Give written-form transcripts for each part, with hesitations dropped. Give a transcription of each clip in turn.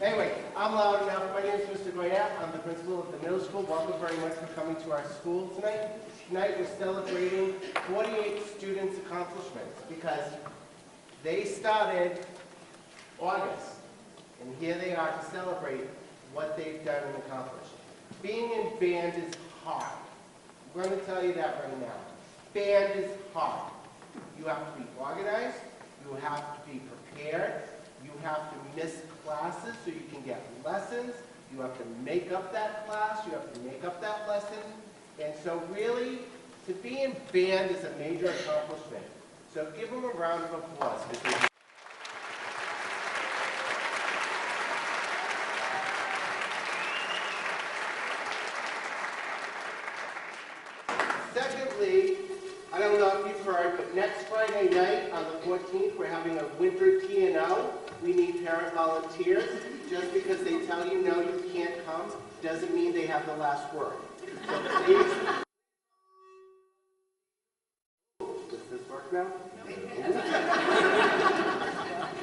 Anyway, I'm loud enough. My name is Mr. Goyette. I'm the principal of the middle school. Welcome very much for coming to our school tonight. Tonight we're celebrating 48 students' accomplishments because they started August. And here they are to celebrate what they've done and accomplished. Being in band is hard. I'm going to tell you that right now. Band is hard. You have to be organized. You have to be prepared. You have to miss classes so you can get lessons. You have to make up that class. You have to make up that lesson. And so really, to be in band is a major accomplishment. So give them a round of applause. Secondly, I don't know if you've heard, but next Friday night on the 14th, we're having a winter T&O. We need parent volunteers. Just because they tell you no, you can't come, doesn't mean they have the last word. So please. Does this work now?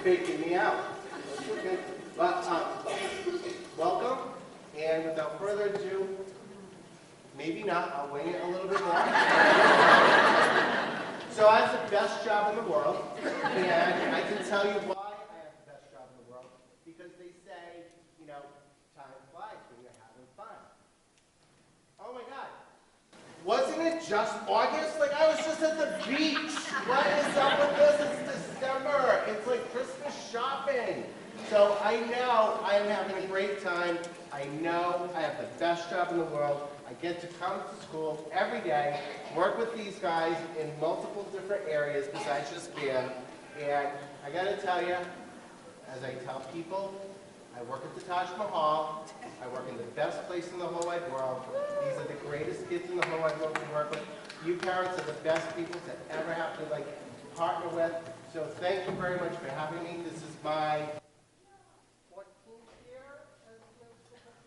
Faking me out. That's okay. But welcome, and without further ado, maybe not, I'll wing it a little bit more. So I have the best job in the world, and I can tell you why I have the best job in the world. Because they say, you know, time flies when you're having fun. Oh my God. Wasn't it just August? Like, I was just at the beach. What is up with this? It's December. It's like Christmas shopping. So I know I am having a great time. I know I have the best job in the world. I get to come to school every day, work with these guys in multiple different areas besides just band. And I gotta tell you, as I tell people, I work at the Taj Mahal. I work in the best place in the whole wide world. These are the greatest kids in the whole wide world to work with. You parents are the best people to ever have to partner with. So thank you very much for having me. This is my 14th year as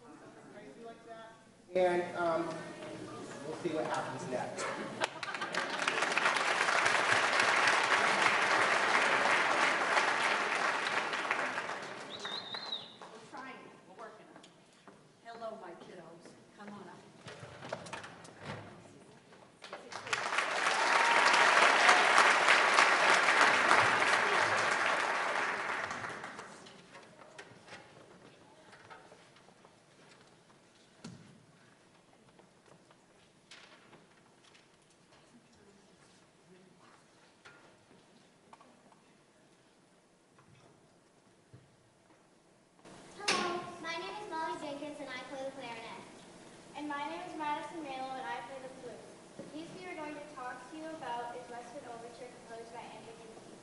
something crazy like that. And we'll see what happens next. We're trying. We're working on it. Hello, my kiddos. Come on up. And I play the clarinet. And my name is Madison Malo and I play the flute. The piece we are going to talk to you about is Westwood Overture composed by Andrew McKinsey.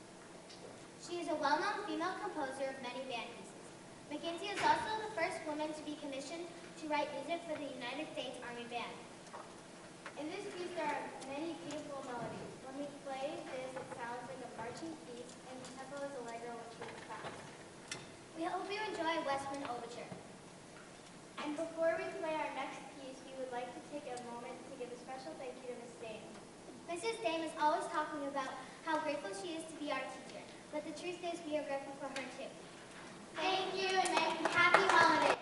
She is a well-known female composer of many band pieces. McKinsey is also the first woman to be commissioned to write music for the United States Army Band. In this piece there are many beautiful melodies. When we play this, it sounds like a marching piece and the tempo is allegro which is fast. We hope you enjoy Westwood Overture. And before we play our next piece, we would like to take a moment to give a special thank you to Miss Dame. Mrs. Dame is always talking about how grateful she is to be our teacher, but the truth is we are grateful for her too. Thank you and happy holidays.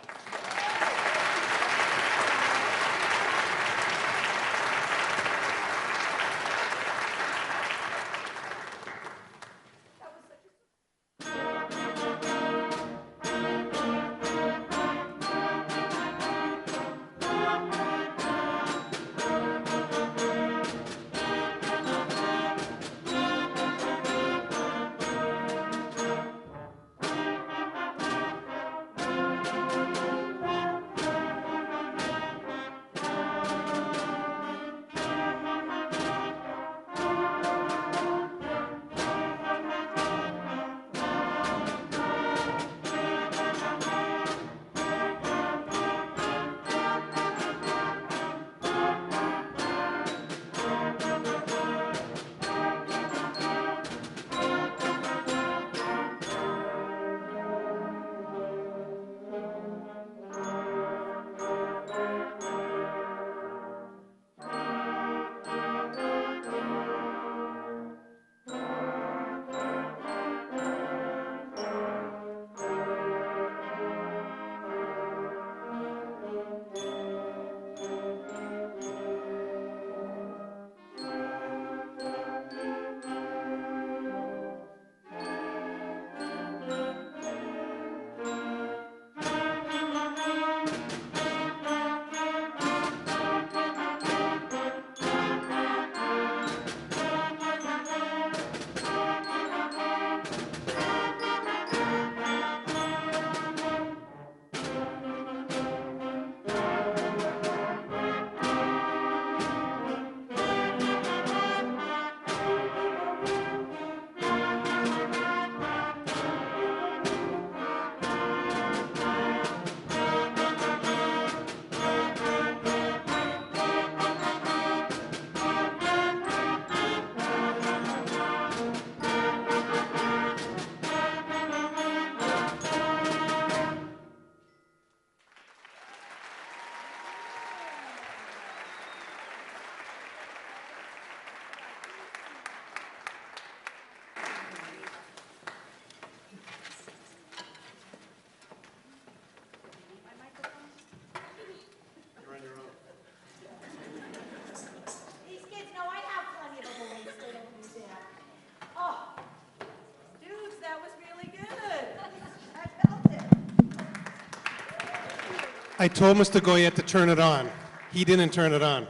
I told Mr. Goyette to turn it on. He didn't turn it on.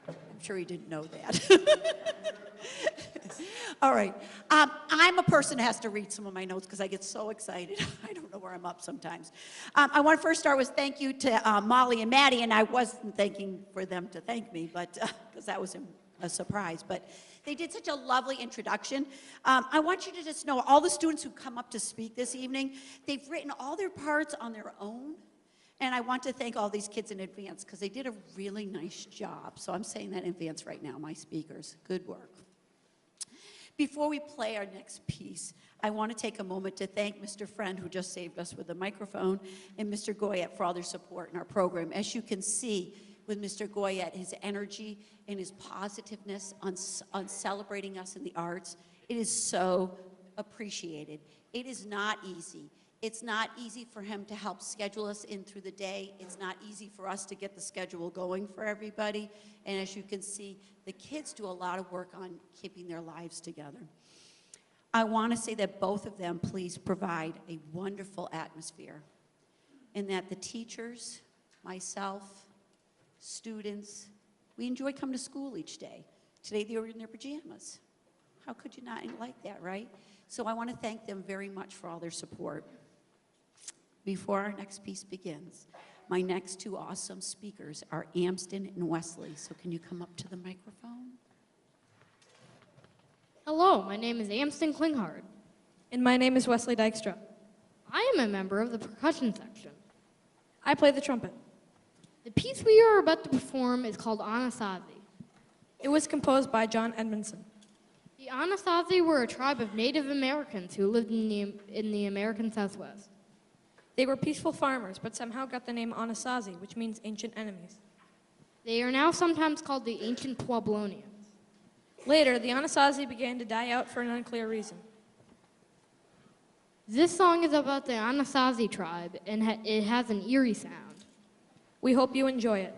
I'm sure he didn't know that. All right. I'm a person who has to read some of my notes because I get so excited. I don't know where I'm up sometimes. I want to first start with thank you to Molly and Maddie, and I wasn't thanking for them to thank me, but because that was a surprise. But they did such a lovely introduction. I want you to just know all the students who come up to speak this evening, they've written all their parts on their own. And I want to thank all these kids in advance because they did a really nice job. So I'm saying that in advance right now, my speakers. Good work. Before we play our next piece, I want to take a moment to thank Mr. Friend, who just saved us with the microphone, and Mr. Goyette for all their support in our program. As you can see with Mr. Goyette, his energy and his positiveness on celebrating us in the arts, it is so appreciated. It is not easy. It's not easy for him to help schedule us in through the day. It's not easy for us to get the schedule going for everybody. And as you can see, the kids do a lot of work on keeping their lives together. I want to say that both of them, please provide a wonderful atmosphere, and that the teachers, myself, students, we enjoy coming to school each day. Today they were in their pajamas. How could you not like that, right? So I want to thank them very much for all their support. Before our next piece begins, my next two awesome speakers are Amston and Wesley. So can you come up to the microphone? Hello, my name is Amston Klinghard. And my name is Wesley Dykstra. I am a member of the percussion section. I play the trumpet. The piece we are about to perform is called Anasazi. It was composed by John Edmondson. The Anasazi were a tribe of Native Americans who lived in the American Southwest. They were peaceful farmers, but somehow got the name Anasazi, which means ancient enemies. They are now sometimes called the ancient Pueblonians. Later, the Anasazi began to die out for an unclear reason. This song is about the Anasazi tribe, and it has an eerie sound. We hope you enjoy it.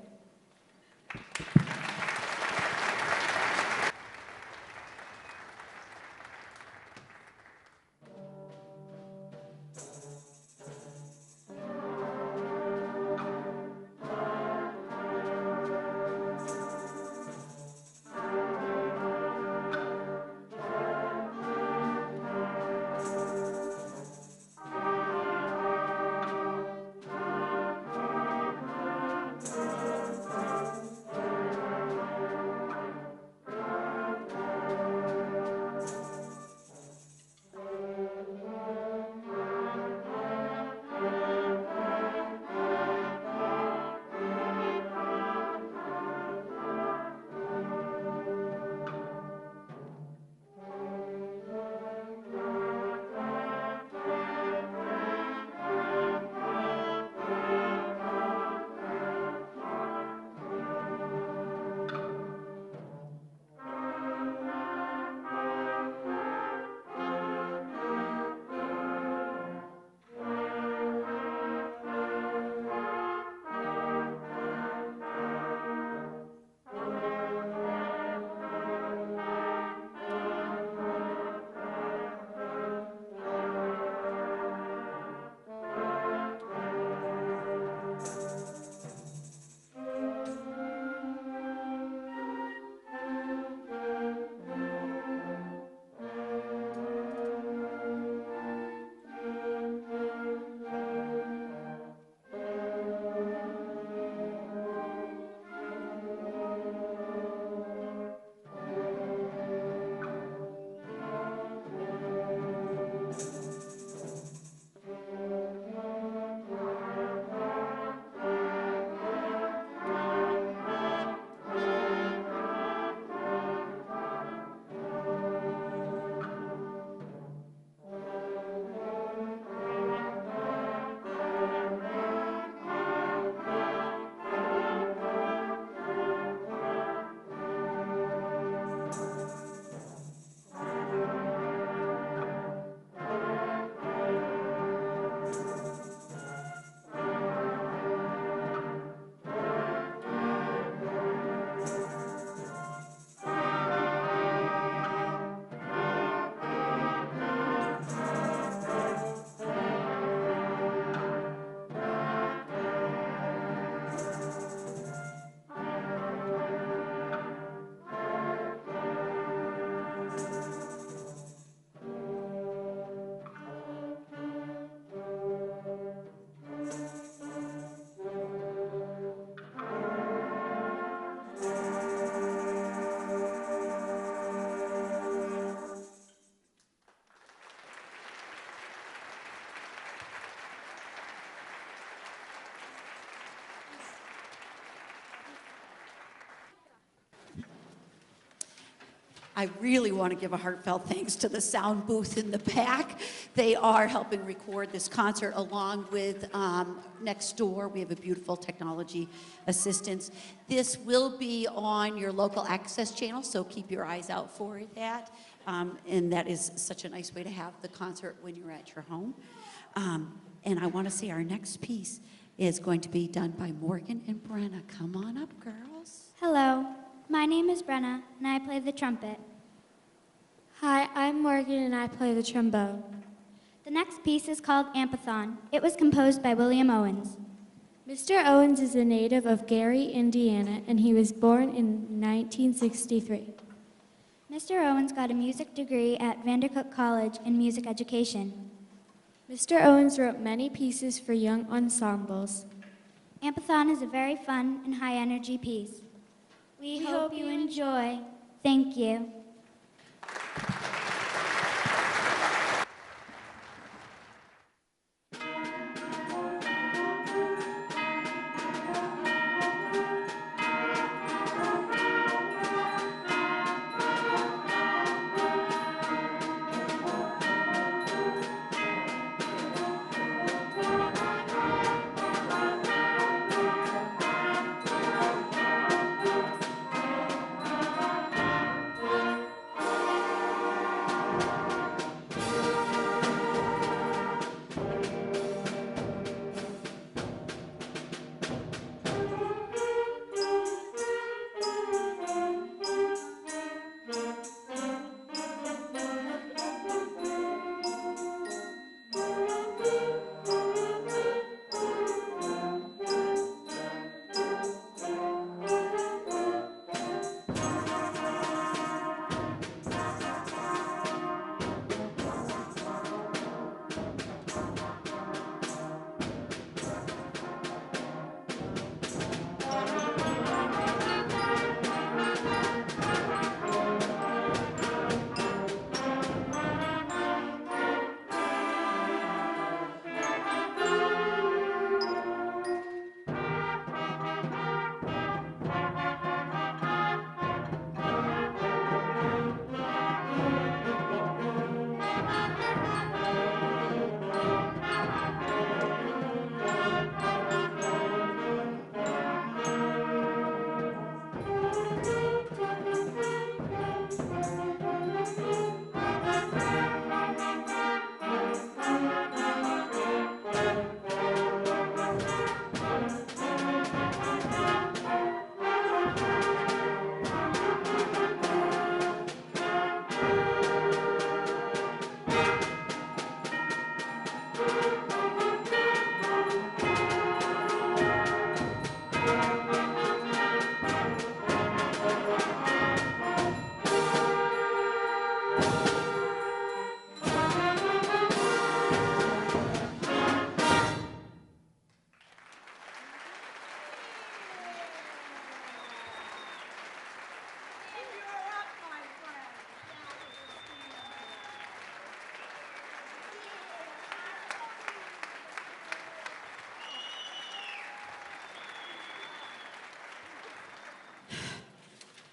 I really want to give a heartfelt thanks to the sound booth in the back. They are helping record this concert along with next door. We have a beautiful technology assistance. This will be on your local access channel, so keep your eyes out for that. And that is such a nice way to have the concert when you're at your home. And I want to say our next piece is going to be done by Morgan and Brenna. Come on up, girls. Hello, my name is Brenna, and I play the trumpet. Hi, I'm Morgan and I play the trombone. The next piece is called Ampathon. It was composed by William Owens. Mr. Owens is a native of Gary, Indiana, and he was born in 1963. Mr. Owens got a music degree at Vandercook College in music education. Mr. Owens wrote many pieces for young ensembles. Ampathon is a very fun and high-energy piece. We hope you enjoy. Thank you.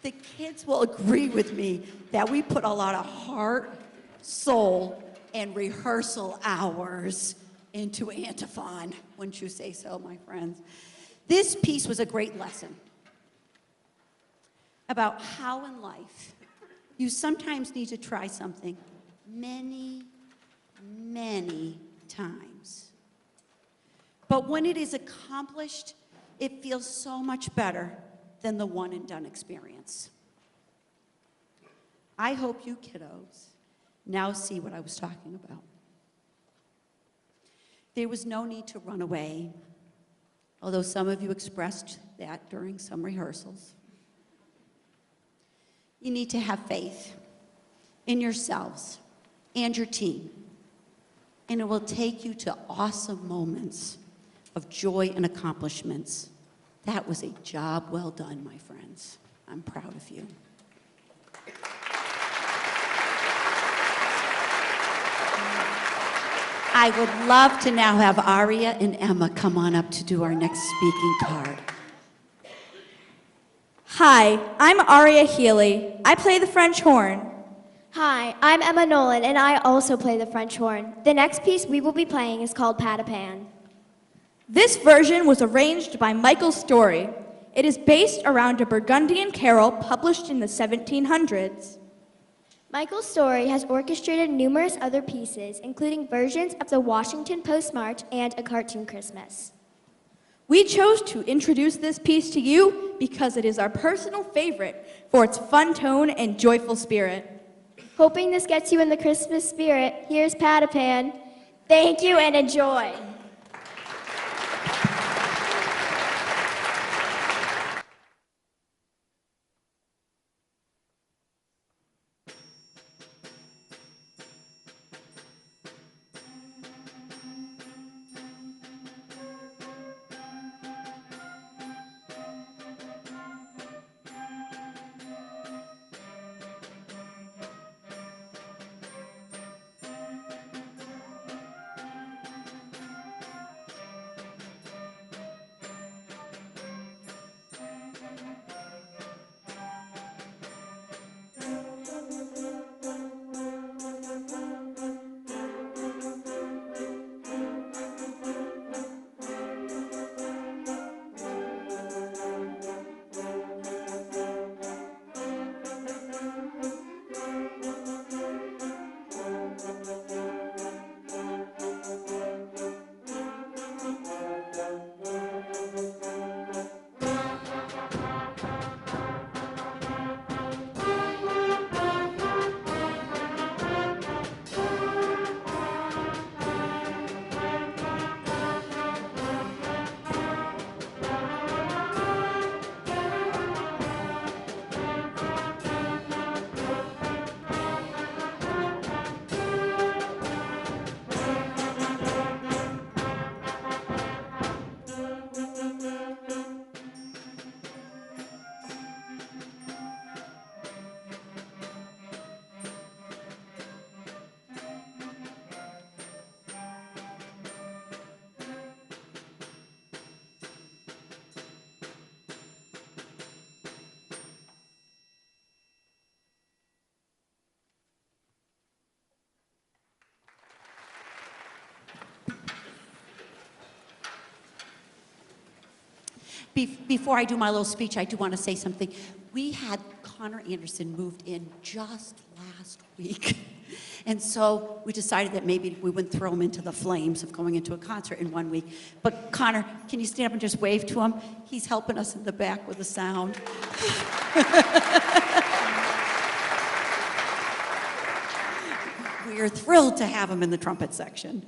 The kids will agree with me that we put a lot of heart, soul, and rehearsal hours into Antiphon. Wouldn't you say so, my friends? This piece was a great lesson about how in life you sometimes need to try something many, many times. But when it is accomplished, it feels so much better than the one and done experience. I hope you kiddos now see what I was talking about. There was no need to run away, although some of you expressed that during some rehearsals. You need to have faith in yourselves and your team, and it will take you to awesome moments of joy and accomplishments. That was a job well done, my friends. I'm proud of you. I would love to now have Aria and Emma come on up to do our next speaking part. Hi, I'm Aria Healy. I play the French horn. Hi, I'm Emma Nolan, and I also play the French horn. The next piece we will be playing is called Pat-a-Pan. This version was arranged by Michael Story. It is based around a Burgundian carol published in the 1700s. Michael Story has orchestrated numerous other pieces, including versions of the Washington Post March and A Cartoon Christmas. We chose to introduce this piece to you because it is our personal favorite for its fun tone and joyful spirit. Hoping this gets you in the Christmas spirit, here's Pat-a-Pan. Thank you and enjoy. Before I do my little speech, I do want to say something. We had Connor Anderson moved in just last week. And so we decided that maybe we wouldn't throw him into the flames of going into a concert in 1 week. But Connor, can you stand up and just wave to him? He's helping us in the back with the sound. We are thrilled to have him in the trumpet section.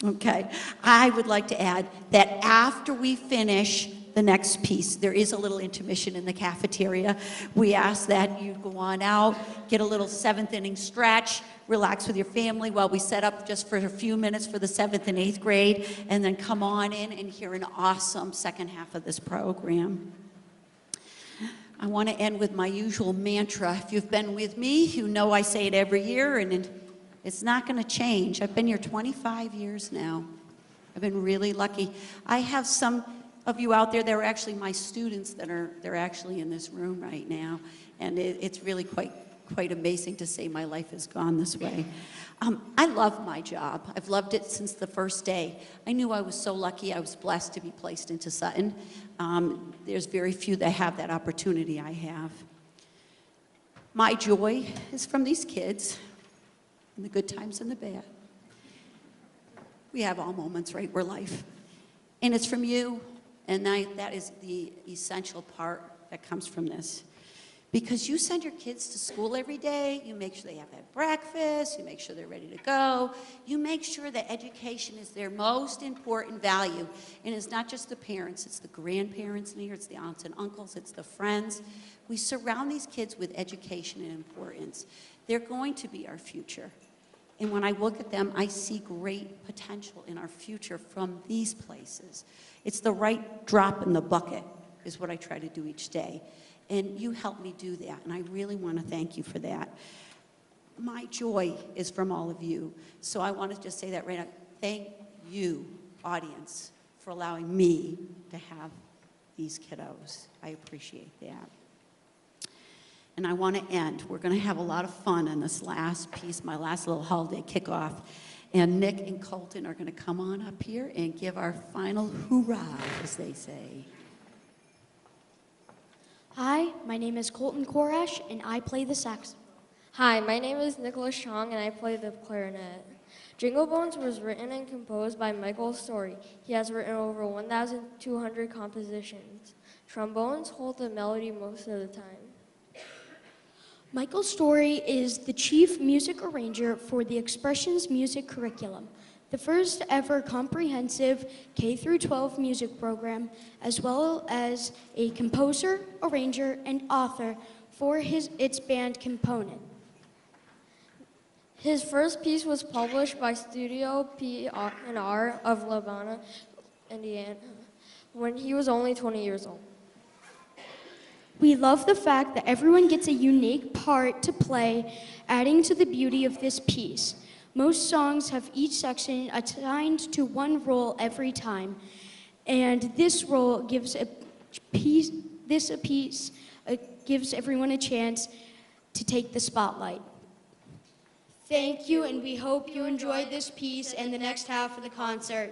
Okay, I would like to add that after we finish the next piece, there is a little intermission in the cafeteria. We ask that you go on out, get a little seventh inning stretch, relax with your family while we set up just for a few minutes for the 7th and 8th grade, and then come on in and hear an awesome second half of this program. I want to end with my usual mantra. If you've been with me, you know I say it every year, and it's not going to change. I've been here 25 years now. I've been really lucky. I have some of you out there that are actually my students they're actually in this room right now, and it's really quite amazing to say my life has gone this way. I love my job. I've loved it since the first day. I knew I was so lucky. I was blessed to be placed into Sutton. There's very few that have that opportunity I have. My joy is from these kids, in the good times and the bad. We have all moments, right? We're life. And it's from you. And that is the essential part that comes from this. Because you send your kids to school every day, you make sure they have that breakfast, you make sure they're ready to go, you make sure that education is their most important value. And it's not just the parents, it's the grandparents in here, it's the aunts and uncles, it's the friends. We surround these kids with education and importance. They're going to be our future. And when I look at them, I see great potential in our future from these places. It's the right drop in the bucket is what I try to do each day. And you help me do that, and I really want to thank you for that. My joy is from all of you. So I want to just say that right now. Thank you, audience, for allowing me to have these kiddos. I appreciate that. And I want to end. We're going to have a lot of fun in this last piece, my last little holiday kickoff. And Nick and Colton are going to come on up here and give our final hoorah, as they say. Hi, my name is Colton Koresh, and I play the saxophone. Hi, my name is Nicholas Chong, and I play the clarinet. Jingle Bones was written and composed by Michael Story. He has written over 1,200 compositions. Trombones hold the melody most of the time. Michael Story is the chief music arranger for the Expressions music curriculum, the first ever comprehensive K-12 music program, as well as a composer, arranger, and author for its band component. His first piece was published by Studio P&R of Lebanon, Indiana, when he was only 20 years old. We love the fact that everyone gets a unique part to play, adding to the beauty of this piece. Most songs have each section assigned to one role every time, and this role gives gives everyone a chance to take the spotlight. Thank you, and we hope you enjoyed this piece and the next half of the concert.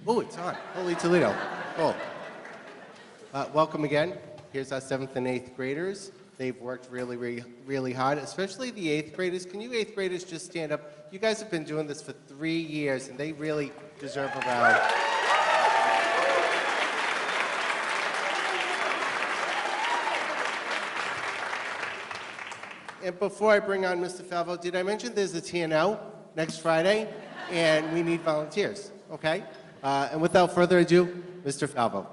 Oh, it's on. Holy Toledo. Cool. Welcome again. Here's our 7th and 8th graders. They've worked really, really, really hard, especially the 8th graders. Can you 8th graders just stand up? You guys have been doing this for 3 years, and they really deserve a round. And before I bring on Mr. Falvo, did I mention there's a TNL next Friday? And we need volunteers, okay? And without further ado, Mr. Falvo.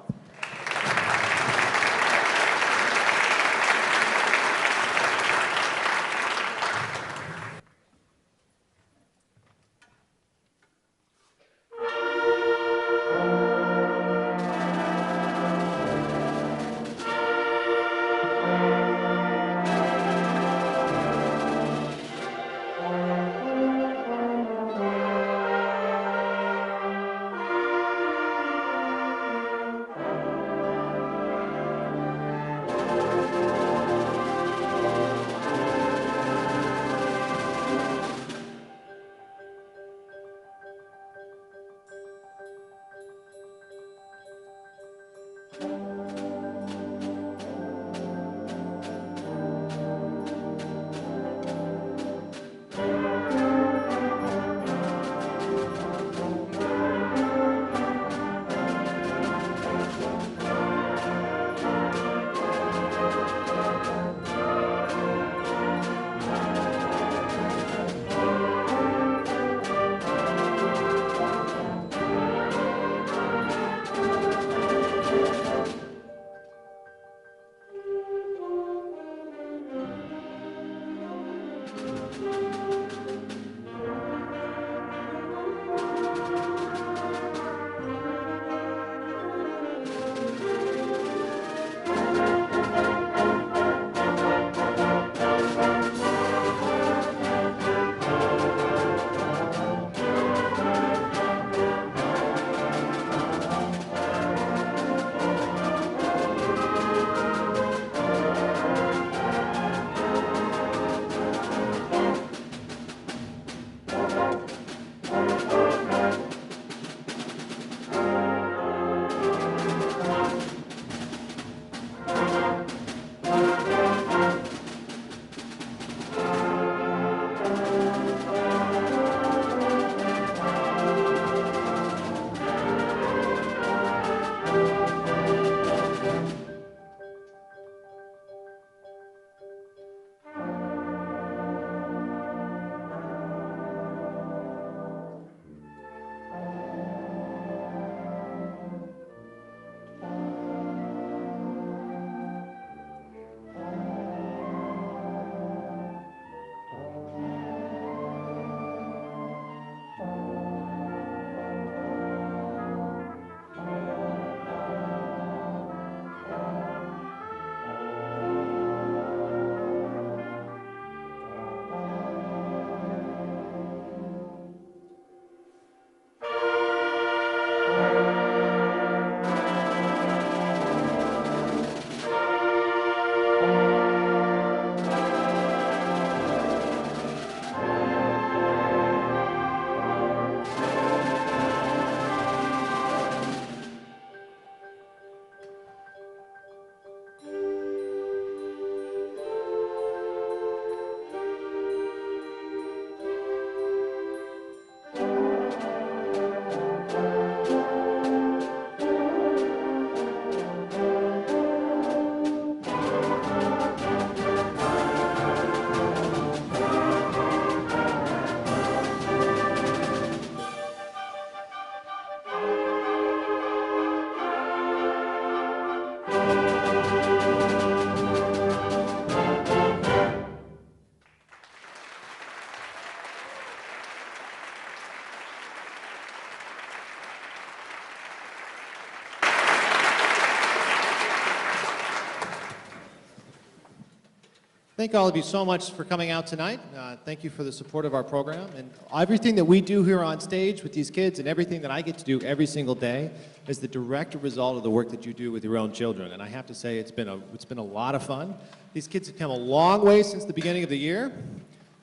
Thank all of you so much for coming out tonight. Thank you for the support of our program. And everything that we do here on stage with these kids and everything that I get to do every single day is the direct result of the work that you do with your own children. And I have to say it's been a lot of fun. These kids have come a long way since the beginning of the year.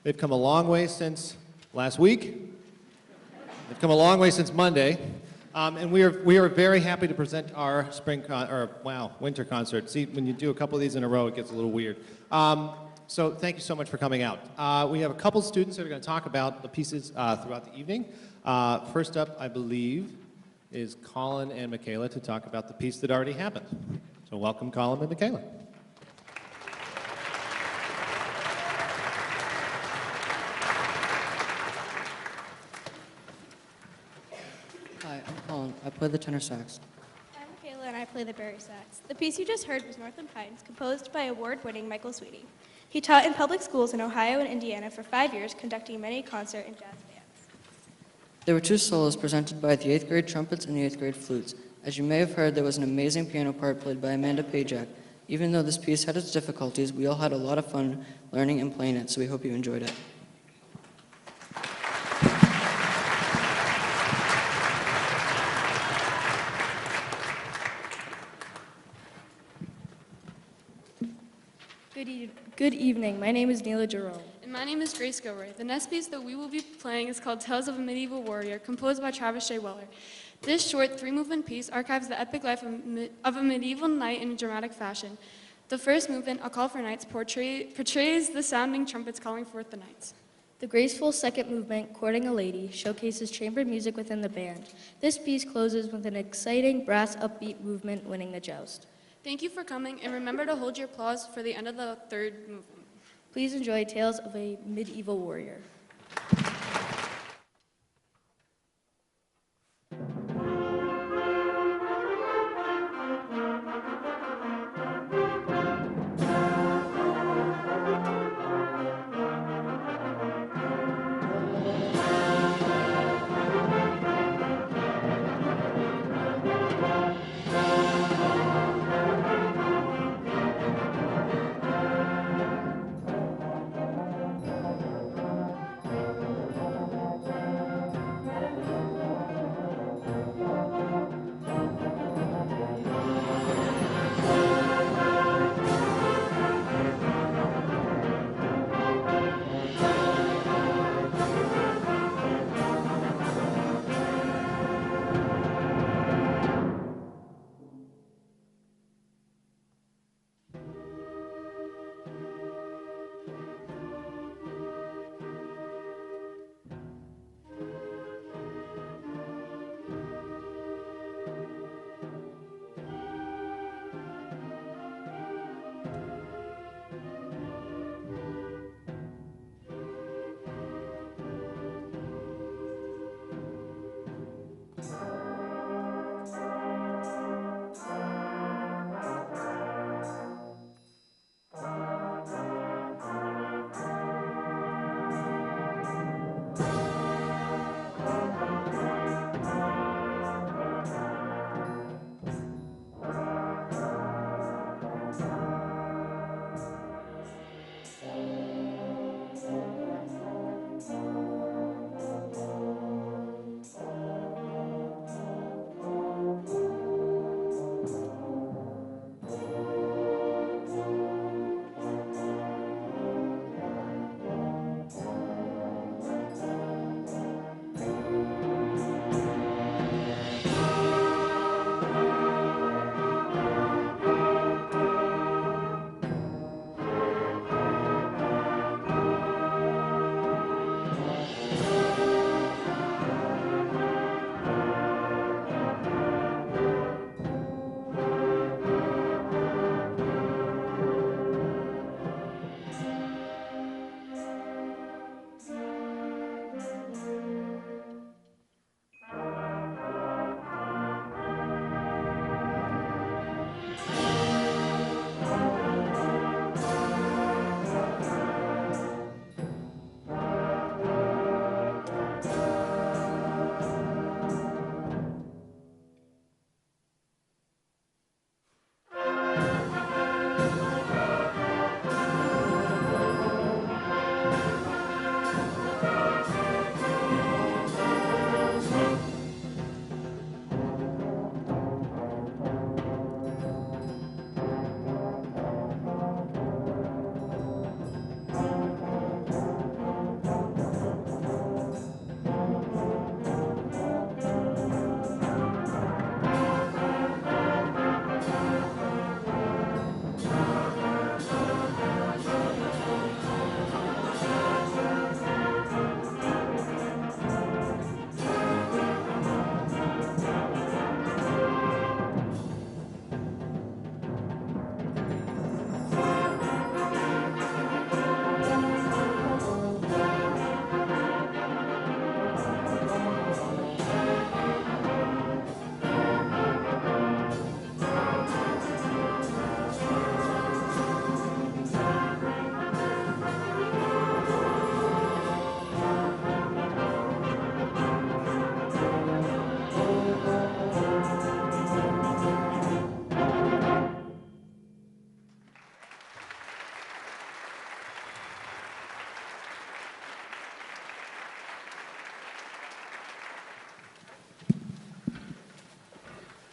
They've come a long way since last week. They've come a long way since Monday. And we are very happy to present our winter concert. See, when you do a couple of these in a row, it gets a little weird. So thank you so much for coming out. We have a couple students that are going to talk about the pieces throughout the evening. First up, I believe, is Colin and Michaela to talk about the piece that already happened. So welcome, Colin and Michaela. Hi, I'm Colin. I play the tenor sax. I'm Michaela and I play the bari sax. The piece you just heard was Northland Pines, composed by award-winning Michael Sweetie. He taught in public schools in Ohio and Indiana for 5 years, conducting many concert and jazz bands. There were 2 solos presented by the 8th grade trumpets and the 8th grade flutes. As you may have heard, there was an amazing piano part played by Amanda Pajak. Even though this piece had its difficulties, we all had a lot of fun learning and playing it, so we hope you enjoyed it. Good evening. My name is Neela Jerome. And my name is Grace Gilroy. The next piece that we will be playing is called Tales of a Medieval Warrior, composed by Travis J. Weller. This short 3-movement piece archives the epic life of a medieval knight in a dramatic fashion. The first movement, A Call for Knights, portrays the sounding trumpets calling forth the knights. The graceful second movement, Courting a Lady, showcases chamber music within the band. This piece closes with an exciting brass upbeat movement, winning the joust. Thank you for coming, and remember to hold your applause for the end of the third movement. Please enjoy Tales of a Medieval Warrior.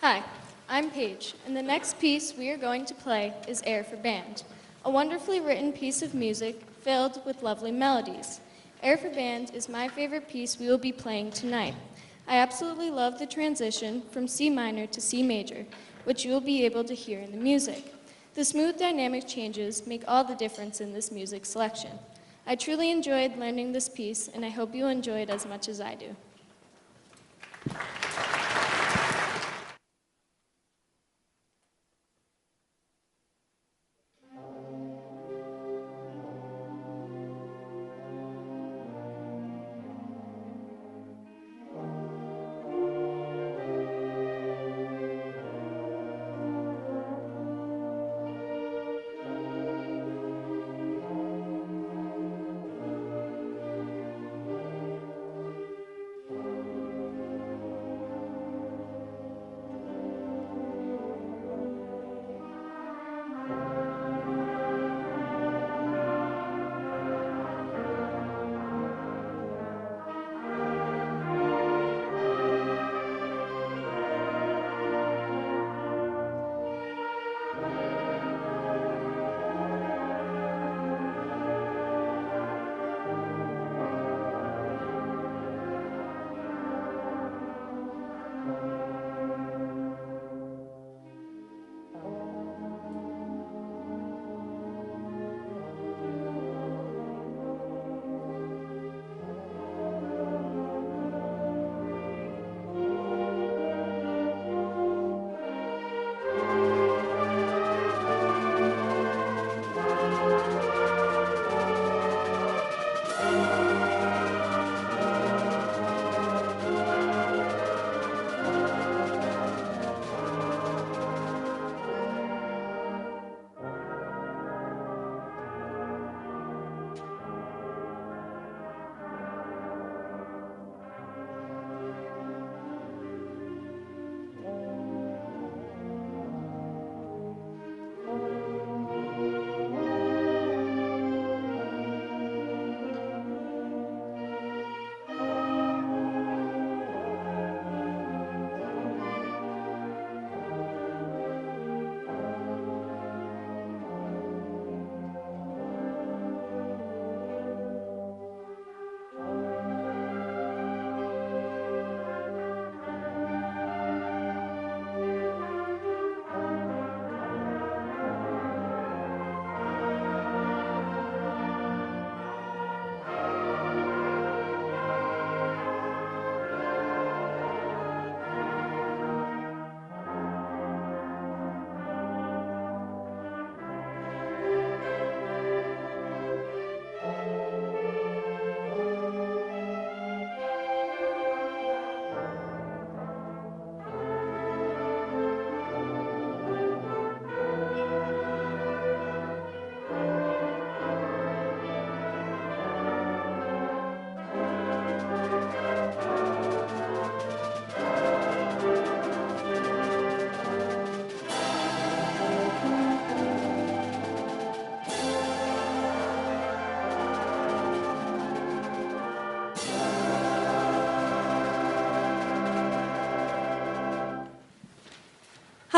Hi, I'm Paige, and the next piece we are going to play is Air for Band, a wonderfully written piece of music filled with lovely melodies. Air for Band is my favorite piece we will be playing tonight. I absolutely love the transition from C minor to C major, which you will be able to hear in the music. The smooth dynamic changes make all the difference in this music selection. I truly enjoyed learning this piece, and I hope you enjoy it as much as I do.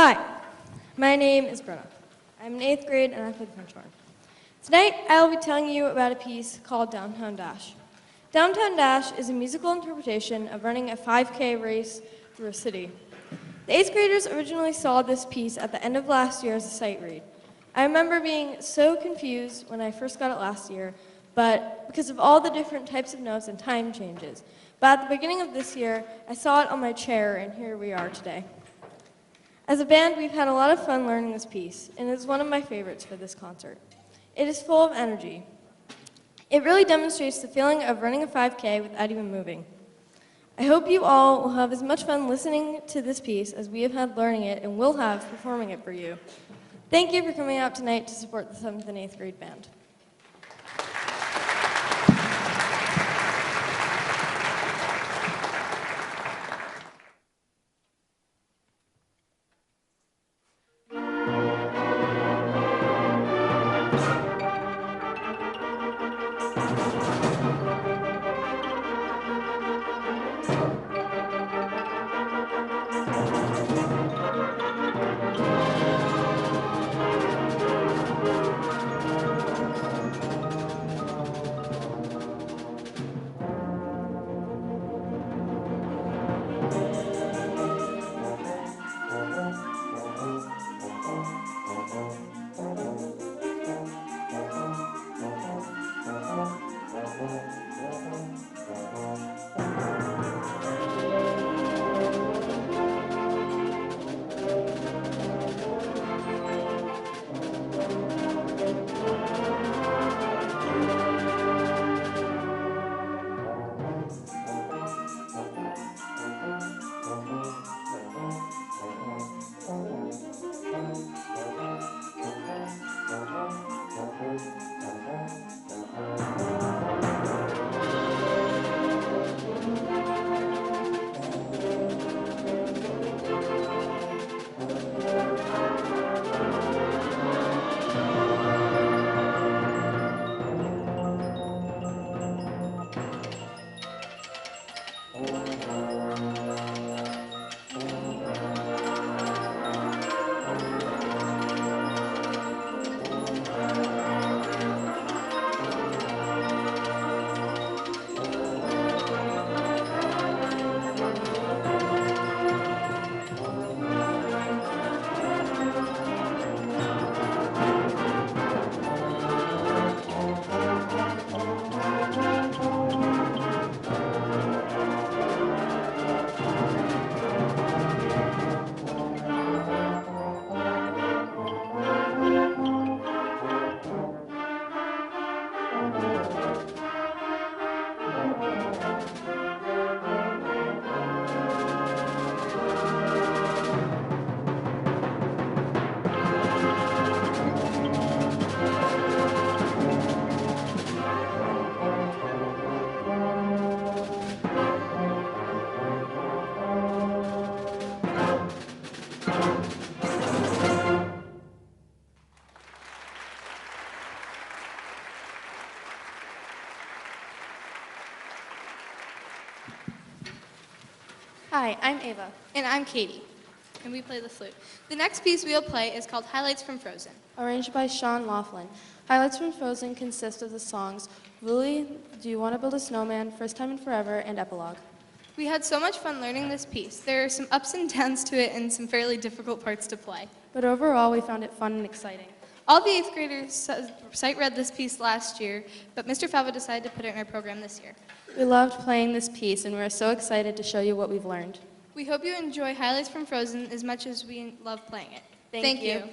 Hi, my name is Brenna. I'm in 8th grade and I play the French horn. Tonight, I will be telling you about a piece called Downtown Dash. Downtown Dash is a musical interpretation of running a 5K race through a city. The 8th graders originally saw this piece at the end of last year as a sight read. I remember being so confused when I first got it last year, but because of all the different types of notes and time changes. But at the beginning of this year, I saw it on my chair, and here we are today. As a band, we've had a lot of fun learning this piece, and it's one of my favorites for this concert. It is full of energy. It really demonstrates the feeling of running a 5K without even moving. I hope you all will have as much fun listening to this piece as we have had learning it and will have performing it for you. Thank you for coming out tonight to support the 7th and 8th grade band. Hi, I'm Ava. And I'm Katie, and we play the flute. The next piece we'll play is called Highlights from Frozen. Arranged by Sean Laughlin. Highlights from Frozen consist of the songs Lily, Do You Want to Build a Snowman, First Time in Forever, and Epilogue. We had so much fun learning this piece. There are some ups and downs to it and some fairly difficult parts to play. But overall, we found it fun and exciting. All the 8th graders sight read this piece last year, but Mr. Falva decided to put it in our program this year. We loved playing this piece, and we're so excited to show you what we've learned. We hope you enjoy Highlights from Frozen as much as we love playing it. Thank you.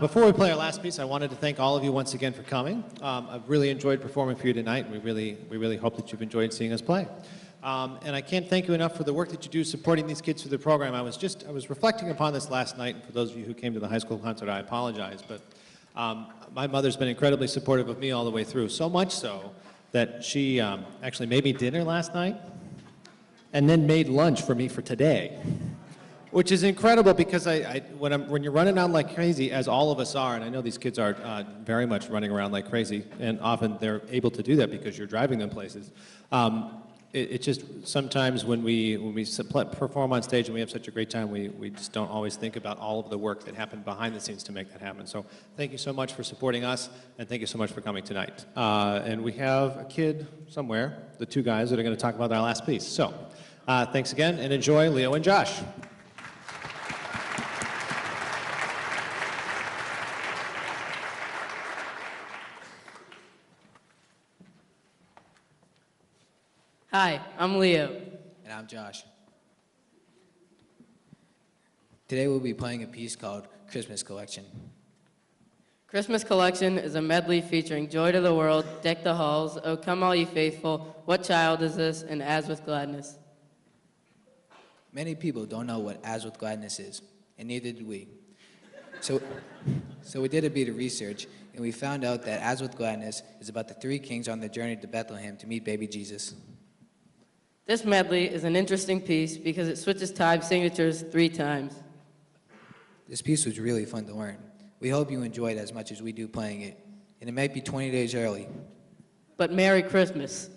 Before we play our last piece, I wanted to thank all of you once again for coming. I've really enjoyed performing for you tonight, and we really hope that you've enjoyed seeing us play. And I can't thank you enough for the work that you do supporting these kids through the program. I was reflecting upon this last night, and for those of you who came to the high school concert, I apologize, but my mother's been incredibly supportive of me all the way through, so much so that she actually made me dinner last night and then made lunch for me for today. Which is incredible because when you're running around like crazy, as all of us are, and I know these kids are very much running around like crazy, and often they're able to do that because you're driving them places. It just sometimes when we perform on stage and we have such a great time, we just don't always think about all of the work that happened behind the scenes to make that happen. So thank you so much for supporting us, and thank you so much for coming tonight. And we have a kid somewhere, the two guys that are going to talk about our last piece. So thanks again, and enjoy Leo and Josh. Hi, I'm Leo. And I'm Josh. Today we'll be playing a piece called Christmas Collection. Christmas Collection is a medley featuring Joy to the World, Deck the Halls, O Come All Ye Faithful, What Child Is This, and As With Gladness. Many people don't know what As With Gladness is, and neither did we. So we did a bit of research, and we found out that As With Gladness is about the three kings on their journey to Bethlehem to meet baby Jesus. This medley is an interesting piece because it switches time signatures 3 times. This piece was really fun to learn. We hope you enjoyed it as much as we do playing it, and it might be 20 days early. But Merry Christmas.